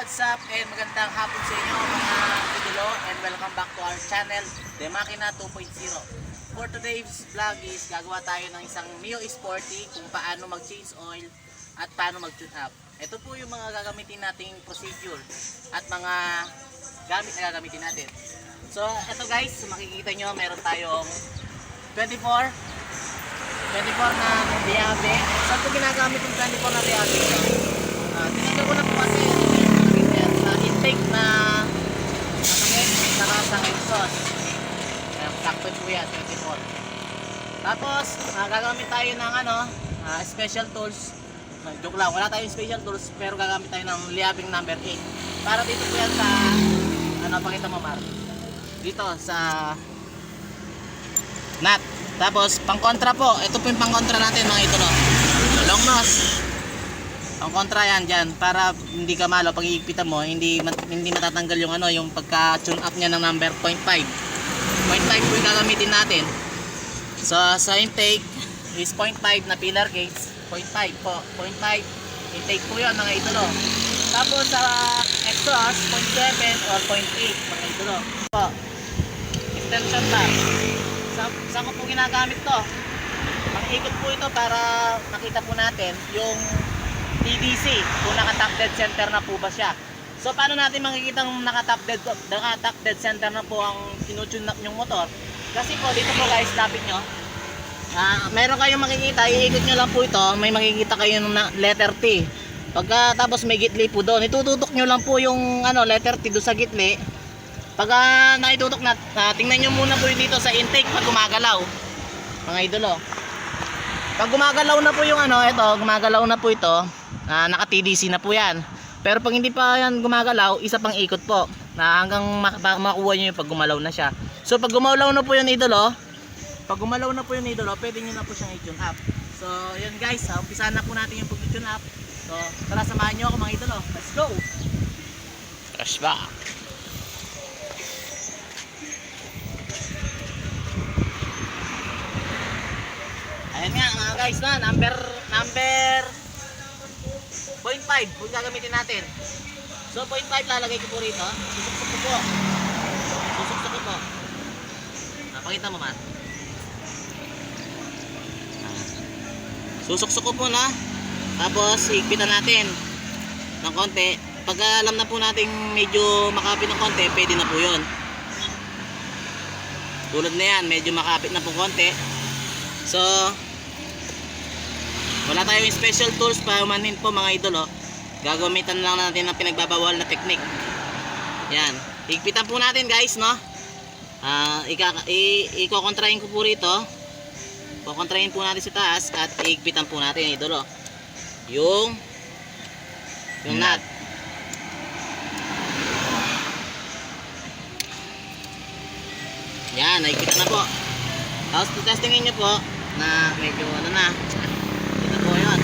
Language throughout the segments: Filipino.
what's up? And magandang hapon sa inyo mga idolo, and welcome back to our channel, The Makina 2.0. For today's vlog is gagawa tayo ng isang Mio Sporty kung paano mag-change oil at paano mag-tune up. Ito po yung mga gagamitin nating procedure at mga gamit na gagamitin natin. So ito guys, makikita nyo meron tayong 24 na Riabe. Saan po ginagamit yung 24 na Riabe? Tinignan ko na po kasi sa intake na saka sa exhaust. Sakto po yan, 24. Tapos gagamit tayo ng special tools. Joke lang, wala tayong special tools, pero gagamit tayo ng liabing number 8 para dito po yan sa pakita mo Mar, dito sa nut. Tapos pang kontra po, ito po yung pang kontra natin mga ito, no? Long nose, pang kontra yan dyan para hindi ka malo pag iigpitan mo, hindi matatanggal yung yung pagka tune up nya ng number 0.5 po yung gagamitin natin. So sa intake is 0.5 na pillar gauge, 0.5 po, 0.5 intake po yun mga idolo. Tapos sa exhaust 0.7 or 0.8 mga idolo po. Extension bar, saan ko po ginagamit to? Pang-ikot po ito para makita po natin yung TDC kung naka-top dead center na po ba siya. So paano natin makikita kung naka-top dead center na po ang tinutune up yung motor? Kasi po dito po guys, lapit nyo, meron kayong makikita, iikot nyo lang po ito, may makikita kayo ng letter T. Pagka tapos may gitli po doon, itututok nyo lang po yung letter T doon sa gitli. Pagka naitutok na, tingnan nyo muna po yung dito sa intake pag gumagalaw mga idolo. Pag gumagalaw na po yung gumagalaw na po ito, naka TDC na po yan. Pero pag hindi pa yan gumagalaw, isa pang ikot po na hanggang makuha nyo yung pag gumalaw na siya. So pag gumalaw na po yung idolo, pwede nyo na po siyang i-tune up. So yun guys, umpisahan na po natin yung pag-tune up. So tara, samahan nyo ako mga idolo. Let's go! Flashback! Ayan nga mga guys, number 0.5 kung gagamitin natin. So 0.5 lalagay ko po rito. Susuksok ko po. Pakita mo man. Susuksok ko po na. Tapos higpitan natin ng konti. Pag alam na po natin medyo makapit ng konti, pwede na po yun. Tulad na yan, medyo makapit na po konti. So wala tayong special tools para umanhin po mga idolo. Gagamitan lang natin ng pinagbabawal na technique. Yan, higpitan po natin guys, no? Iko-kontrahin ko po rito. Kukontrahin po natin sa taas at higpitan po natin idolo yung nut. Yan, higpitan na po. Tapos testingin nyo po na medyo na ito po yun.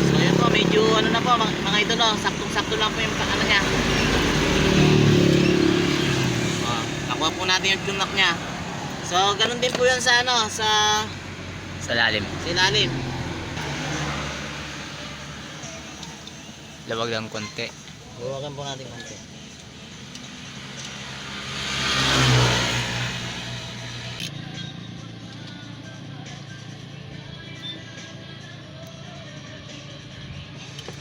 So yun po, medyo na po mga idolo, saktong-sakto lang po yung niya. Nakuha po natin yung tune up nya. So ganun din po yan sa sa lalim. Lawag lang konti. Luwagan po natin konti.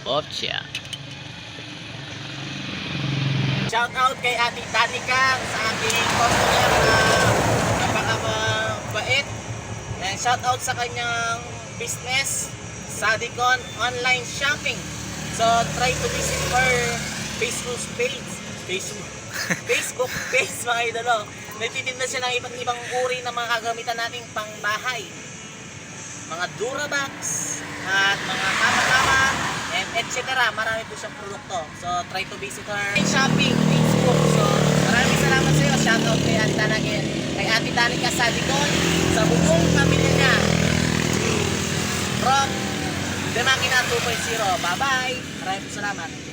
Opsya. Shout out kay Ate Danica sa aking customer na napakabait. And shout out sa kanyang business, Sadicon Online Shopping. So try to visit her Facebook page mga idolo. Nagtitinda siya ng iba't ibang uri ng mga kagamitan nating pangbahay, mga Durabox at mga kama-kama and etc. Marami po siyang produkto. So try to visit her shopping Facebook. So maraming salamat sa iyo. Shout out kay Ate Danica Sadicon sa buong pamilya niya from The Makina 2.0. Bye bye. Maraming salamat.